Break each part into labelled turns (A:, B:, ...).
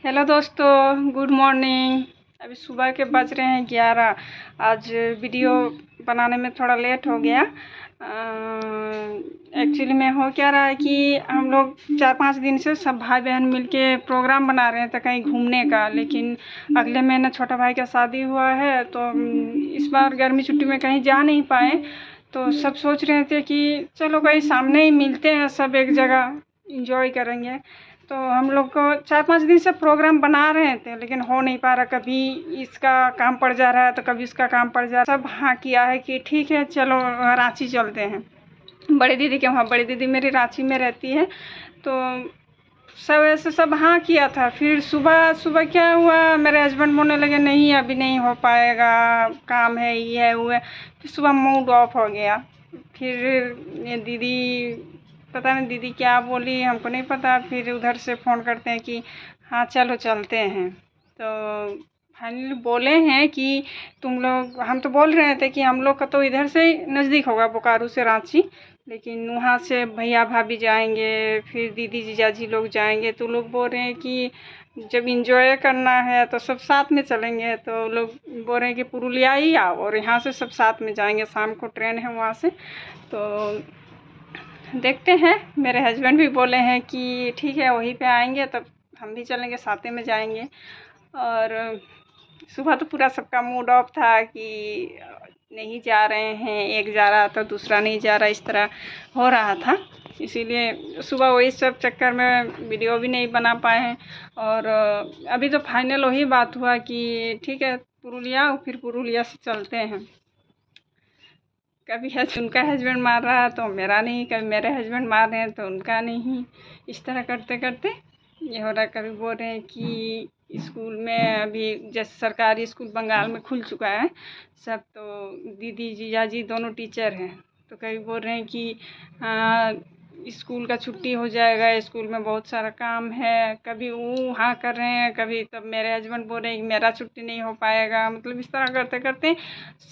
A: Hello दोस्तों, good morning. अभी सुबह के बज रहे हैं 11। आज वीडियो बनाने में थोड़ा लेट हो गया। एक्चुअली में हो क्या रहा है कि हम लोग 4-5 दिन से सब भाई बहन मिलके प्रोग्राम बना रहे थे कहीं घूमने का, लेकिन अगले महीने छोटा भाई का शादी हुआ है तो इस बार गर्मी छुट्टी में कहीं जा नहीं पाए। तो सब सोच रहे थे कि चलो कहीं सामने ही मिलते हैं, सब एक जगह इंजॉय करेंगे। तो हम लोग को 4-5 दिन से प्रोग्राम बना रहे थे, लेकिन हो नहीं पा रहा। कभी इसका काम पड़ जा रहा है तो कभी इसका काम पड़ जा रहा है। सब हाँ किया है कि ठीक है चलो रांची चलते हैं बड़ी दीदी के वहाँ। बड़ी दीदी मेरी रांची में रहती है, तो सब ऐसे सब हाँ किया था। फिर सुबह सुबह क्या हुआ, मेरे हस्बैंड बोलने लगे नहीं अभी नहीं हो पाएगा, काम है, ये है वो है। फिर सुबह मूड ऑफ हो गया। फिर ये दीदी, पता नहीं दीदी क्या बोली, हमको नहीं पता। फिर उधर से फ़ोन करते हैं कि हाँ चलो चलते हैं। तो फाइनली बोले हैं कि तुम लोग, हम तो बोल रहे थे कि हम लोग का तो इधर से नज़दीक होगा बोकारो से रांची, लेकिन वहाँ से भैया भाभी जाएंगे, फिर दीदी जीजाजी लोग जाएंगे। तो लोग बोल रहे हैं कि जब इंजॉय करना है तो सब साथ में चलेंगे। तो लोग बोल रहे हैं कि पुरुलिया ही आओ और यहाँ से सब साथ में जाएंगे, शाम को ट्रेन है वहाँ से। तो देखते हैं। मेरे हस्बैंड भी बोले हैं कि ठीक है वहीं पे आएंगे, तब हम भी चलेंगे, साथ में जाएंगे। और सुबह तो पूरा सबका मूड ऑफ था कि नहीं जा रहे हैं, एक जा रहा तो दूसरा नहीं जा रहा, इस तरह हो रहा था। इसीलिए सुबह वही सब चक्कर में वीडियो भी नहीं बना पाए हैं। और अभी तो फाइनल वही बात हुआ कि ठीक है पुरुलिया, फिर पुरुलिया से चलते हैं। कभी उनका हस्बैंड मार रहा है तो मेरा नहीं, कभी मेरे हस्बैंड मार रहे हैं तो उनका नहीं। इस तरह करते करते ये हो रहा है। कभी बोल रहे हैं कि स्कूल में अभी जैसे सरकारी स्कूल बंगाल में खुल चुका है सब, तो दीदी जीजाजी दोनों टीचर हैं। तो कभी बोल रहे हैं कि स्कूल का छुट्टी हो जाएगा, स्कूल में बहुत सारा काम है। कभी वो हाँ कर रहे हैं, कभी तब मेरे हस्बैंड बोल रहे हैं कि मेरा छुट्टी नहीं हो पाएगा। मतलब इस तरह करते करते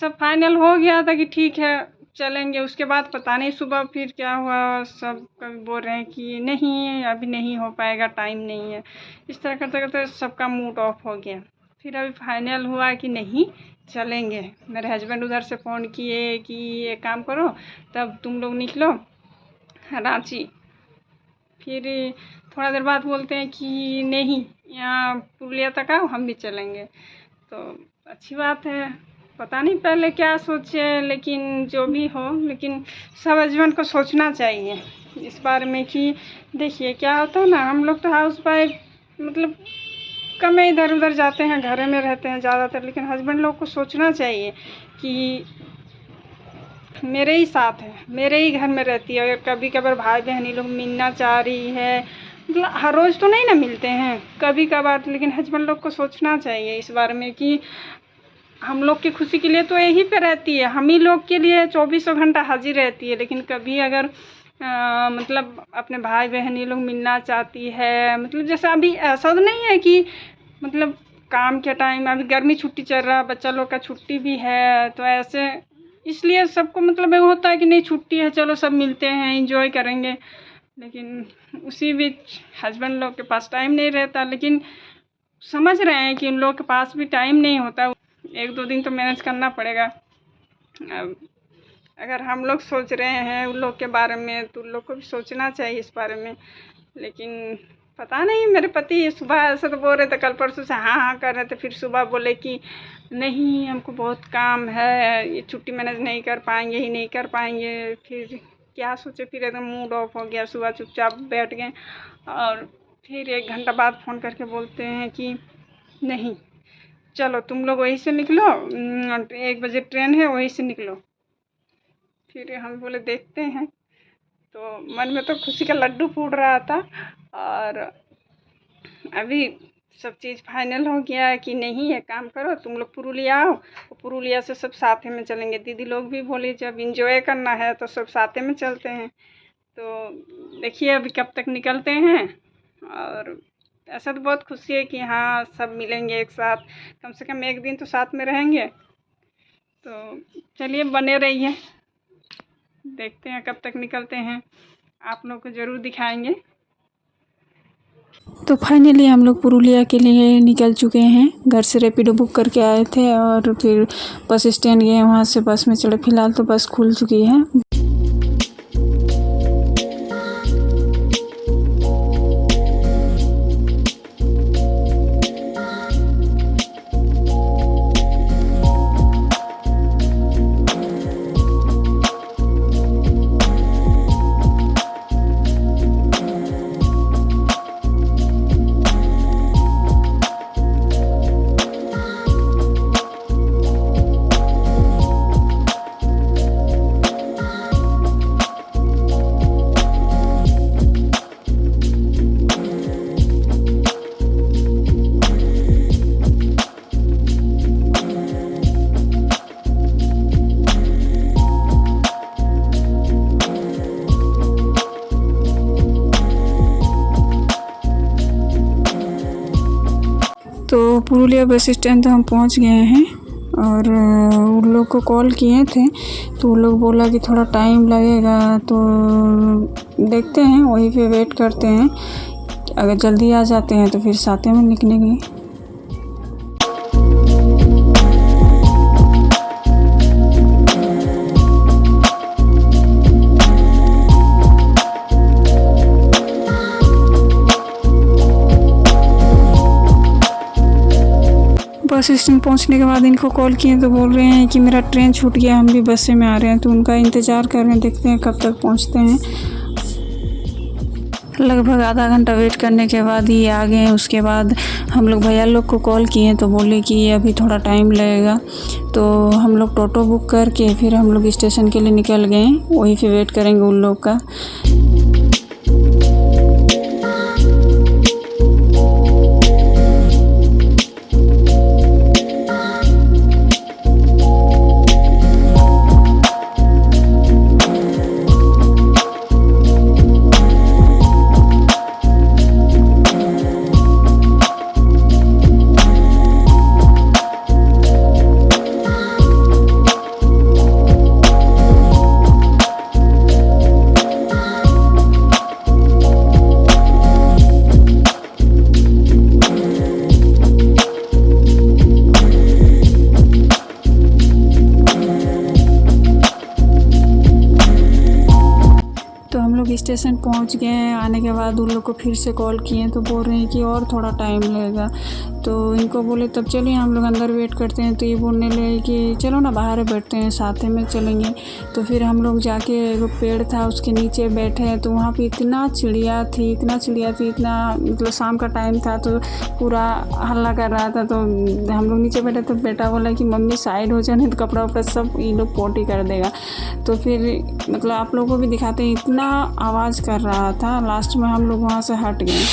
A: सब फाइनल हो गया था कि ठीक है चलेंगे। उसके बाद पता नहीं सुबह फिर क्या हुआ, सब कभी बोल रहे हैं कि नहीं अभी नहीं हो पाएगा, टाइम नहीं है। इस तरह करते करते सबका मूड ऑफ हो गया। फिर अभी फाइनल हुआ कि नहीं चलेंगे। मेरे हस्बैंड उधर से फ़ोन किए कि ये काम करो, तब तुम लोग निकलो रांची। फिर थोड़ा देर बाद बोलते हैं कि नहीं यहाँ पुरुलिया तक आओ, हम भी चलेंगे। तो अच्छी बात है। पता नहीं पहले क्या सोचे, लेकिन जो भी हो, लेकिन सब हस्बैंड को सोचना चाहिए इस बारे में कि देखिए क्या होता है ना, हम लोग तो हाउस वाइफ मतलब कम इधर उधर जाते हैं, घर में रहते हैं ज़्यादातर। लेकिन हस्बैंड लोग को सोचना चाहिए कि मेरे ही साथ है, मेरे ही घर में रहती है। और कभी कभार भाई बहनी लोग मिलना चाह रही है, मतलब हर रोज़ तो नहीं ना मिलते हैं, कभी कभार। लेकिन हस्बैंड लोग को सोचना चाहिए इस बारे में कि हम लोग की खुशी के लिए तो यहीं पे रहती है, हम ही लोग के लिए 24 घंटा हाजिर रहती है। लेकिन कभी अगर मतलब अपने भाई बहनी लोग मिलना चाहती है, मतलब जैसे अभी ऐसा तो नहीं है कि मतलब काम के टाइम, अभी गर्मी छुट्टी चल रहा है, बच्चा लोग का छुट्टी भी है, तो ऐसे इसलिए सबको मतलब ये होता है कि नहीं छुट्टी है चलो सब मिलते हैं एंजॉय करेंगे। लेकिन उसी बीच हस्बैंड लोग के पास टाइम नहीं रहता। लेकिन समझ रहे हैं कि उन लोग के पास भी टाइम नहीं होता, 1-2 दिन तो मैनेज करना पड़ेगा। अब अगर हम लोग सोच रहे हैं उन लोग के बारे में, तो उन लोग को भी सोचना चाहिए इस बारे में। लेकिन पता नहीं, मेरे पति सुबह ऐसे तो बोल रहे थे, कल परसों से हाँ हाँ कर रहे थे, फिर सुबह बोले कि नहीं हमको बहुत काम है, ये छुट्टी मैनेज नहीं कर पाएंगे ही नहीं कर पाएंगे। फिर क्या सोचे, फिर एकदम मूड ऑफ हो गया। सुबह चुपचाप बैठ गए और फिर 1 घंटा बाद फ़ोन करके बोलते हैं कि नहीं चलो तुम लोग वहीं से निकलो, 1 बजे ट्रेन है वहीं से निकलो। फिर हम बोले देखते हैं। तो मन में तो खुशी का लड्डू फूट रहा था। और अभी सब चीज़ फाइनल हो गया है कि नहीं एक काम करो तुम लोग पुरुलिया आओ, तो पुरुलिया से सब साथ में चलेंगे। दीदी लोग भी बोली जब इंजॉय करना है तो सब साथ में चलते हैं। तो देखिए अभी कब तक निकलते हैं। और ऐसा तो बहुत खुशी है कि हाँ सब मिलेंगे एक साथ, कम से कम 1 दिन तो साथ में रहेंगे। तो चलिए बने रहिए, देखते हैं कब तक निकलते हैं, आप लोग को ज़रूर दिखाएंगे। तो फाइनली हम लोग पुरुलिया के लिए निकल चुके हैं। घर से रैपिडो बुक करके आए थे और फिर बस स्टैंड गए, वहाँ से बस में चढ़े। फ़िलहाल तो बस खुल चुकी है। तो पुरुलिया बस स्टैंड तो हम पहुंच गए हैं और उन लोग को कॉल किए थे तो उन लोग बोला कि थोड़ा टाइम लगेगा, तो देखते हैं, वहीं पे वेट करते हैं। अगर जल्दी आ जाते हैं तो फिर साथ में निकलेंगे। बस स्टैंड पहुंचने के बाद इनको कॉल किए तो बोल रहे हैं कि मेरा ट्रेन छूट गया, हम भी बस से में आ रहे हैं। तो उनका इंतज़ार कर रहे हैं, देखते हैं कब तक पहुंचते हैं। लगभग आधा घंटा वेट करने के बाद ही आ गए। उसके बाद हम लोग भैया लोग को कॉल किए तो बोले कि अभी थोड़ा टाइम लगेगा। तो हम लोग टोटो बुक करके फिर हम लोग स्टेशन के लिए निकल गए। वहीं पे वेट करेंगे उन लोग का। स्टेशन पहुंच गए हैं। आने के बाद उन लोग को फिर से कॉल किए तो बोल रहे हैं कि और थोड़ा टाइम लगेगा। तो इनको बोले तब चलिए हम लोग अंदर वेट करते हैं। तो ये बोलने लगे कि चलो ना बाहर बैठते हैं, साथ में चलेंगे। तो फिर हम लोग जाके एक पेड़ था उसके नीचे बैठे। तो वहाँ पे इतना चिड़िया थी, इतना मतलब शाम का टाइम था तो पूरा हल्ला कर रहा था। तो हम लोग नीचे बैठे तो बेटा बोला कि मम्मी साइड हो जाने, तो कपड़ा वपड़ा सब ये लोग पोटी कर देगा। तो फिर मतलब आप लोगों को भी दिखाते हैं, इतना आवाज़ कर रहा था। लास्ट में हम लोग वहाँ से हट गए।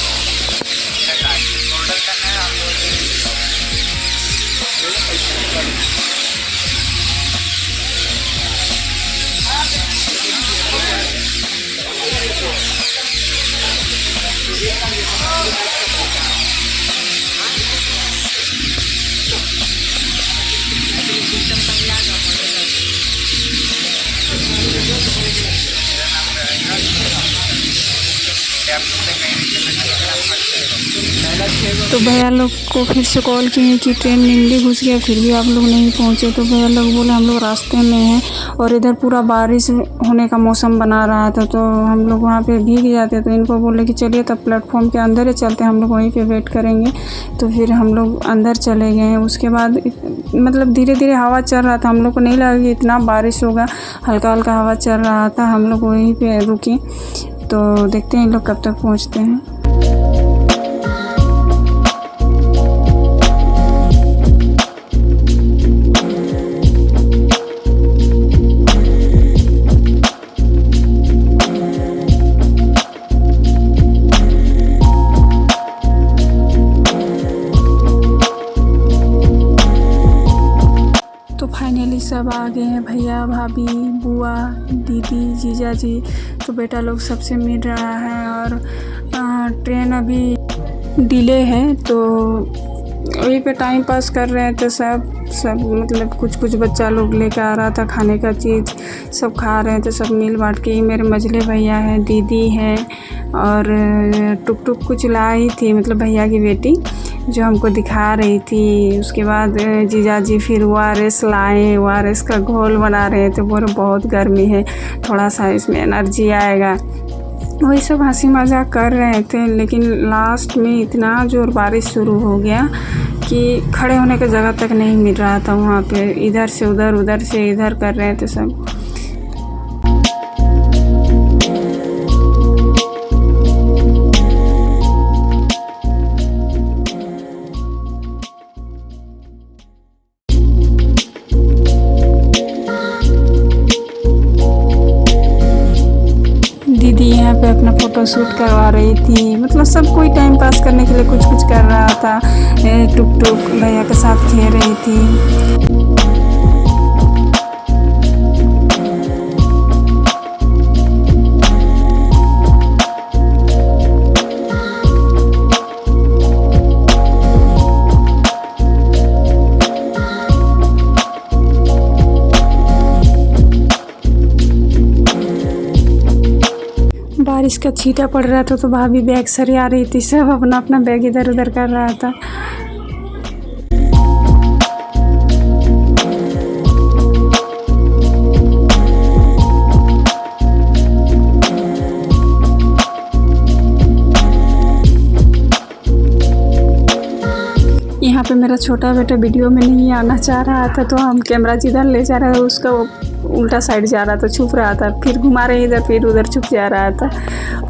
A: तो भैया लोग को फिर से कॉल किए कि ट्रेन निंदी घुस गया, फिर भी आप लोग नहीं पहुँचे। तो भैया लोग बोले हम लोग रास्ते में हैं और इधर पूरा बारिश होने का मौसम बना रहा था, तो हम लोग वहाँ पे भीग जाते। तो इनको बोले कि चलिए तब प्लेटफॉर्म के अंदर ही चलते, हम लोग वहीं पे वेट करेंगे। तो फिर हम लोग अंदर चले गए। उसके बाद मतलब धीरे धीरे हवा चल रहा था, हम लोग को नहीं लगा कि इतना बारिश होगा, हल्का हल्का हवा चल रहा था। हम लोग वहीं पे रुके। तो देखते हैं इन लोग कब तक पहुँचते हैं। फाइनली सब आ गए हैं, भैया भाभी बुआ दीदी जीजा जी। तो बेटा लोग सबसे मिल रहा है और ट्रेन अभी डिले है। तो वहीं पे टाइम पास कर रहे थे सब सब मतलब कुछ कुछ बच्चा लोग लेकर आ रहा था खाने का चीज़, सब खा रहे थे सब मिल बांट के। मेरे मझले भैया हैं, दीदी है और टुक टुक कुछ लाई थी मतलब भैया की बेटी जो हमको दिखा रही थी। उसके बाद जीजा जी फिर ORS लाए, ORS का घोल बना रहे थे। बोले बहुत गर्मी है, थोड़ा सा इसमें एनर्जी आएगा। वही सब हंसी मजाक कर रहे थे, लेकिन लास्ट में इतना जोर बारिश शुरू हो गया कि खड़े होने की जगह तक नहीं मिल रहा था वहाँ पे। इधर से उधर, उधर से इधर कर रहे थे सब। दीदी यहाँ पे अपना फ़ोटो शूट करवा रही थी, मतलब सब कोई टाइम पास करने के लिए कुछ कुछ कर रहा था। टुक टुक भैया के साथ खेल रही थी। बारिश का छींटा पड़ रहा था तो भाभी बैग सरिया रही थी, सब अपना अपना बैग इधर उधर कर रहा था। यहाँ पे मेरा छोटा बेटा वीडियो में नहीं आना चाह रहा था तो हम कैमरा जिधर ले जा रहे थे उसका उल्टा साइड जा रहा था, छुप रहा था, फिर घुमा रहे इधर फिर उधर छुप जा रहा था।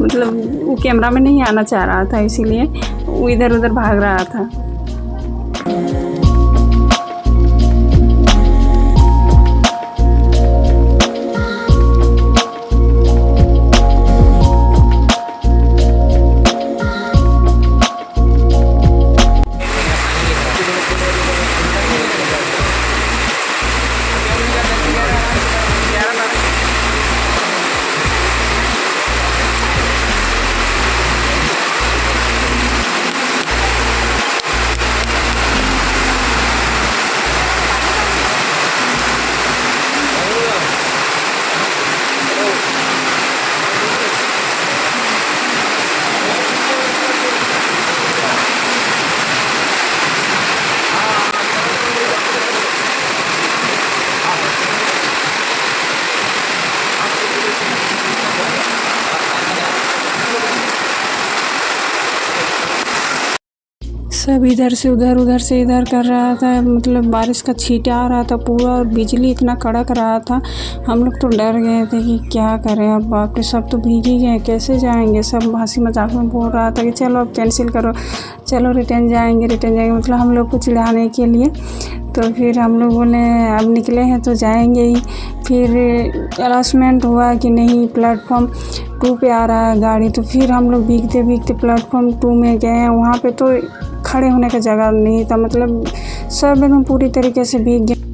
A: मतलब वो कैमरा में नहीं आना चाह रहा था, इसीलिए वो इधर उधर भाग रहा था। सब इधर से उधर, उधर से इधर कर रहा था। मतलब बारिश का छींटा आ रहा था पूरा और बिजली इतना कड़क रहा था, हम लोग तो डर गए थे कि क्या करें अब। बाप रे, सब तो भीग ही गए, कैसे जाएंगे। सब हंसी मजाक में बोल रहा था कि चलो अब कैंसिल करो, चलो रिटर्न जाएंगे मतलब हम लोग को चिढ़ाने के लिए। तो फिर हम लोग बोले अब निकले हैं तो जाएंगे ही। फिर अनाउंसमेंट हुआ कि नहीं प्लेटफॉर्म 2 पे आ रहा है गाड़ी, तो फिर हम लोग भीगते भीगते प्लेटफॉर्म 2 में गए। वहाँ पे तो खड़े होने का जगह नहीं था, मतलब सब एकदम पूरी तरीके से भीग गए।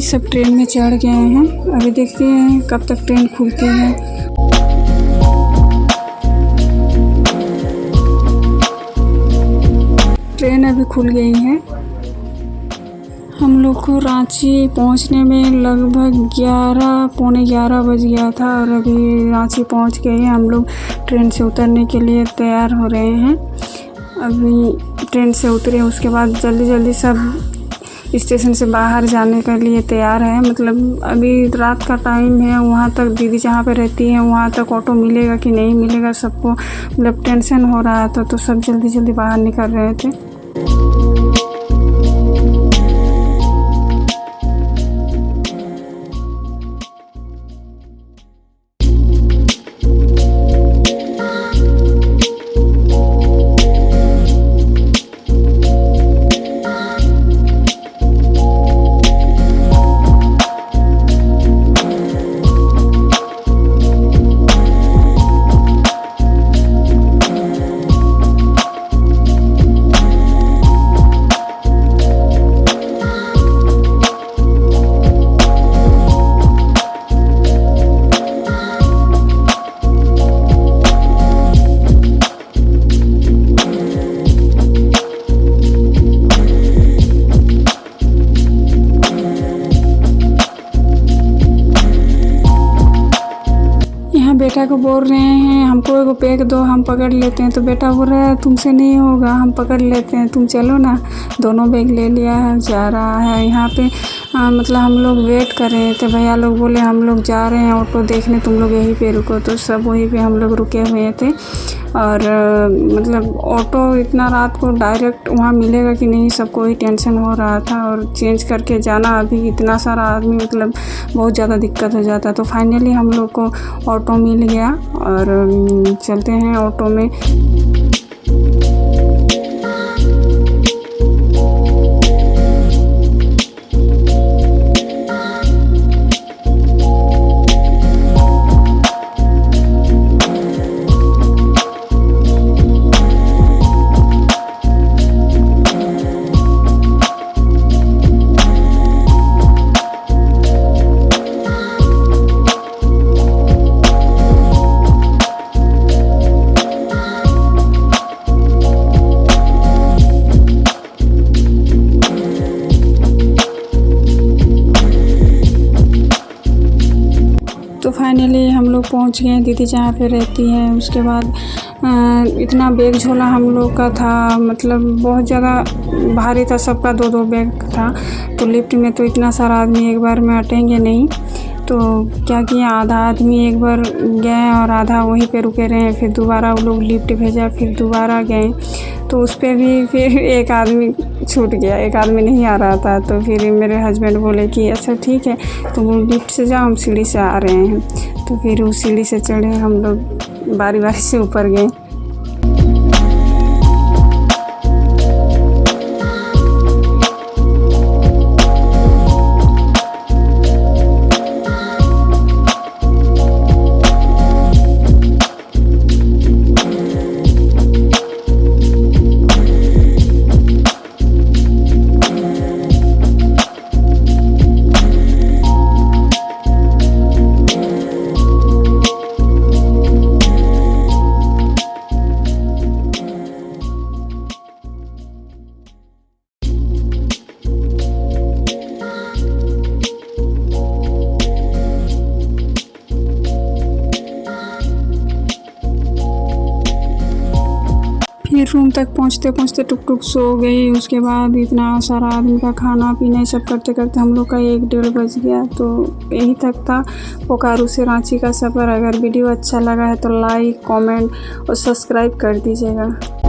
A: सब ट्रेन में चढ़ गए हैं। अभी देखते हैं कब तक ट्रेन खुलती है। ट्रेन अभी खुल गई है। हम लोग को रांची पहुंचने में लगभग 11 पौने 11 बज गया था और अभी रांची पहुंच गए हैं। हम लोग ट्रेन से उतरने के लिए तैयार हो रहे हैं। अभी ट्रेन से उतरे, उसके बाद जल्दी जल्दी सब स्टेशन से बाहर जाने के लिए तैयार है। मतलब अभी रात का टाइम है, वहाँ तक दीदी जहाँ पे रहती है वहाँ तक ऑटो मिलेगा कि नहीं मिलेगा, सबको मतलब टेंशन हो रहा था। तो सब जल्दी जल्दी बाहर निकल रहे थे। बेटा को बोल रहे हैं हमको एगो बैग दो, हम पकड़ लेते हैं। तो बेटा बोल रहा है तुमसे नहीं होगा, हम पकड़ लेते हैं, तुम चलो ना। दोनों बैग ले लिया है, जा रहा है। यहाँ पे मतलब हम लोग वेट कर रहे थे। भैया लोग बोले हम लोग जा रहे हैं ऑटो देखने, तुम लोग यहीं पे रुको। तो सब वहीं पे हम लोग रुके हुए थे। और मतलब ऑटो इतना रात को डायरेक्ट वहाँ मिलेगा कि नहीं, सबको ही टेंशन हो रहा था। और चेंज करके जाना, अभी इतना सारा आदमी, मतलब बहुत ज़्यादा दिक्कत हो जाता है। तो फाइनली हम लोग को ऑटो मिल गया और चलते हैं ऑटो में। तो फाइनली हम लोग पहुंच गए दीदी जहाँ पे रहती है। उसके बाद इतना बैग झोला हम लोग का था, मतलब बहुत ज़्यादा भारी था, सबका 2-2 बैग था। तो लिफ्ट में तो इतना सारा आदमी एक बार में अटेंगे नहीं। तो क्या किया, आधा आदमी एक बार गए और आधा वहीं पे रुके रहे। फिर दोबारा वो लोग लिफ्ट भेजा, फिर दोबारा गए। तो उस पर भी फिर एक आदमी छूट गया, एक आदमी नहीं आ रहा था। तो फिर मेरे हस्बैंड बोले कि अच्छा ठीक है तुम लिफ्ट से जाओ, हम सीढ़ी से आ रहे हैं। तो फिर उस सीढ़ी से चढ़े, हम लोग बारी बारी से ऊपर गए। फिर रूम तक पहुँचते पहुँचते टुक टुक सो गई। उसके बाद इतना सारा आदमी का खाना पीना सब करते करते हम लोग का 1-1:30 बज गया। तो यही तक था बोकारो से रांची का सफ़र। अगर वीडियो अच्छा लगा है तो लाइक, कमेंट और सब्सक्राइब कर दीजिएगा।